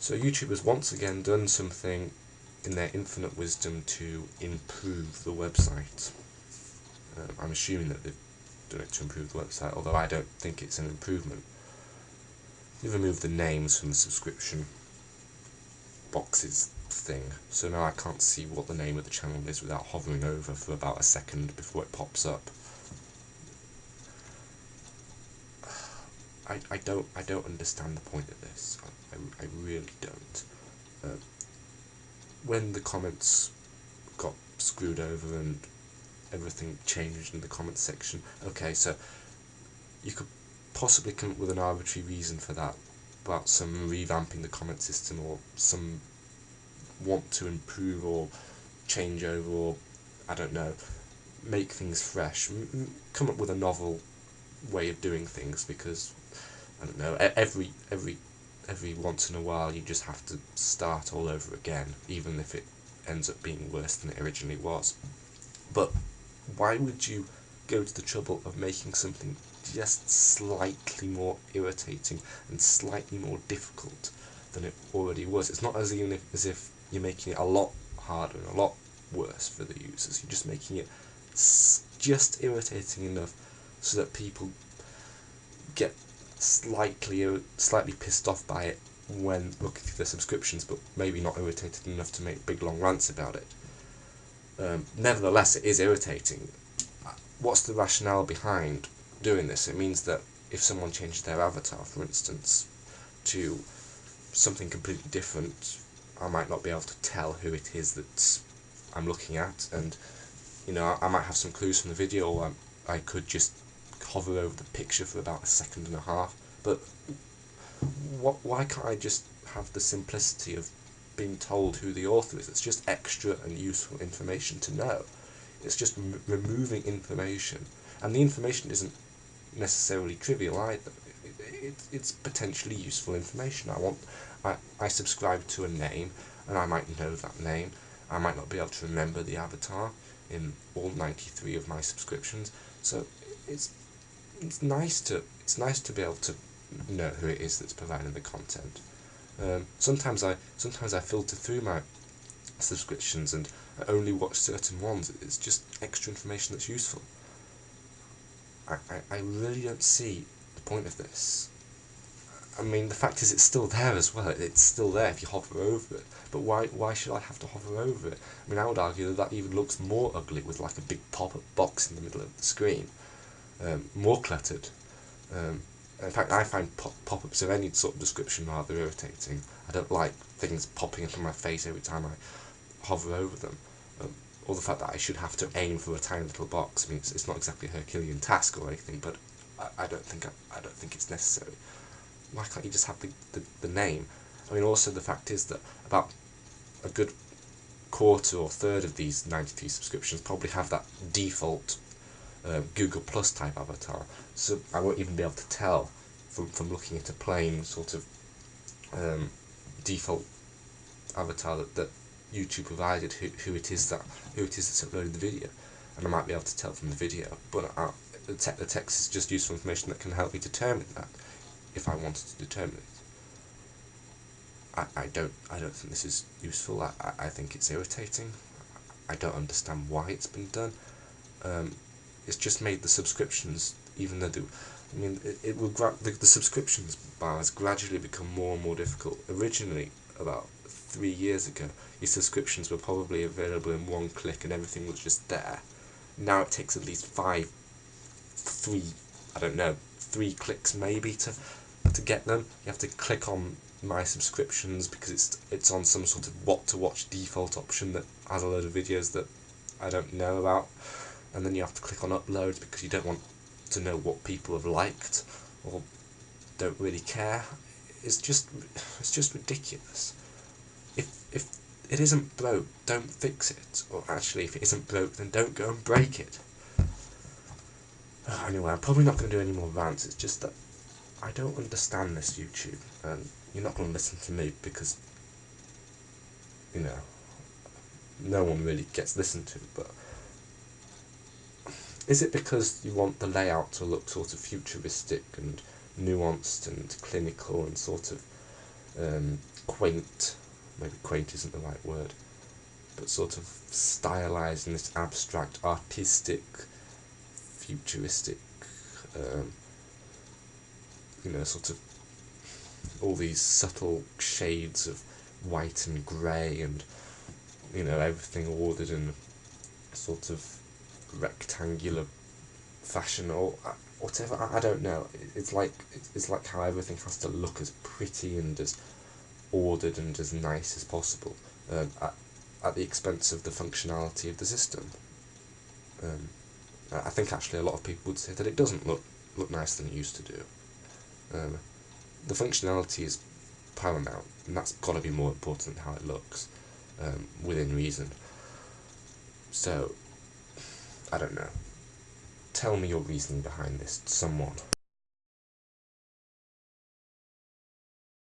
So YouTube has once again done something in their infinite wisdom to improve the website. I'm assuming that they've done it to improve the website, although I don't think it's an improvement. They've removed the names from the subscription boxes thing, so now I can't see what the name of the channel is without hovering over for about a second before it pops up. I don't understand the point of this. I really don't. When the comments got screwed over and everything changed in the comments section, okay, so you could possibly come up with an arbitrary reason for that, about some revamping the comment system or some want to improve or change over, or I don't know, make things fresh, come up with a novel way of doing things, because I don't know, every once in a while you just have to start all over again, even if it ends up being worse than it originally was. But why would you go to the trouble of making something just slightly more irritating and slightly more difficult than it already was? It's not as if you're making it a lot harder and a lot worse for the users. You're just making it just irritating enough so that people get slightly pissed off by it when looking through their subscriptions, but maybe not irritated enough to make big long rants about it. Nevertheless, it is irritating. What's the rationale behind doing this? It means that if someone changes their avatar, for instance, to something completely different, I might not be able to tell who it is that I'm looking at, and you know, I might have some clues from the video, or I could just hover over the picture for about a second and a half. But why can't I just have the simplicity of being told who the author is? It's just extra and useful information to know. It's just removing information, and the information isn't necessarily trivial either. It's potentially useful information. I subscribe to a name, and I might know that name. I might not be able to remember the avatar in all 93 of my subscriptions. So it's nice to be able to know who it is that's providing the content. Sometimes I filter through my subscriptions and I only watch certain ones. It's just extra information that's useful. I really don't see the point of this. I mean, the fact is it's still there as well. It's still there if you hover over it. But why should I have to hover over it? I mean, I would argue that even looks more ugly with like a big pop-up box in the middle of the screen. More cluttered. In fact, I find pop-ups of any sort of description rather irritating. I don't like things popping up in my face every time I hover over them. Or the fact that I should have to aim for a tiny little box. I mean, it's not exactly a Herculean task or anything, but I don't think it's necessary. Why can't you just have the name? I mean, also the fact is that about a good quarter or third of these 93 subscriptions probably have that default Google Plus type avatar, so I won't even be able to tell from looking at a plain sort of default avatar that YouTube provided who it is that's uploaded the video, and I might be able to tell from the video, but the text is just useful information that can help me determine that if I wanted to determine it. I don't think this is useful. I think it's irritating. I don't understand why it's been done. It's just made the subscriptions, even though it will the subscriptions bars gradually become more and more difficult. Originally, about 3 years ago, your subscriptions were probably available in one click and everything was just there. Now it takes at least 3 clicks maybe to get them. You have to click on my subscriptions because it's on some sort of what to watch default option that has a load of videos that I don't know about, and then you have to click on upload because you don't want to know what people have liked or don't really care. It's just ridiculous. If it isn't broke, don't fix it. Or actually, if it isn't broke, then don't go and break it. Anyway, I'm probably not going to do any more rants. It's just that I don't understand this YouTube, and you're not going to listen to me because, you know, no one really gets listened to, but is it because you want the layout to look sort of futuristic and nuanced and clinical and sort of quaint, maybe quaint isn't the right word, but sort of stylized in this abstract, artistic, futuristic, sort of all these subtle shades of white and grey, and everything ordered in a sort of rectangular fashion or whatever. I don't know. It's like how everything has to look as pretty and as ordered and as nice as possible, at the expense of the functionality of the system. I think actually a lot of people would say that it doesn't look nicer than it used to do. The functionality is paramount, and that's got to be more important than how it looks, within reason. So, I don't know. Tell me your reasoning behind this, someone.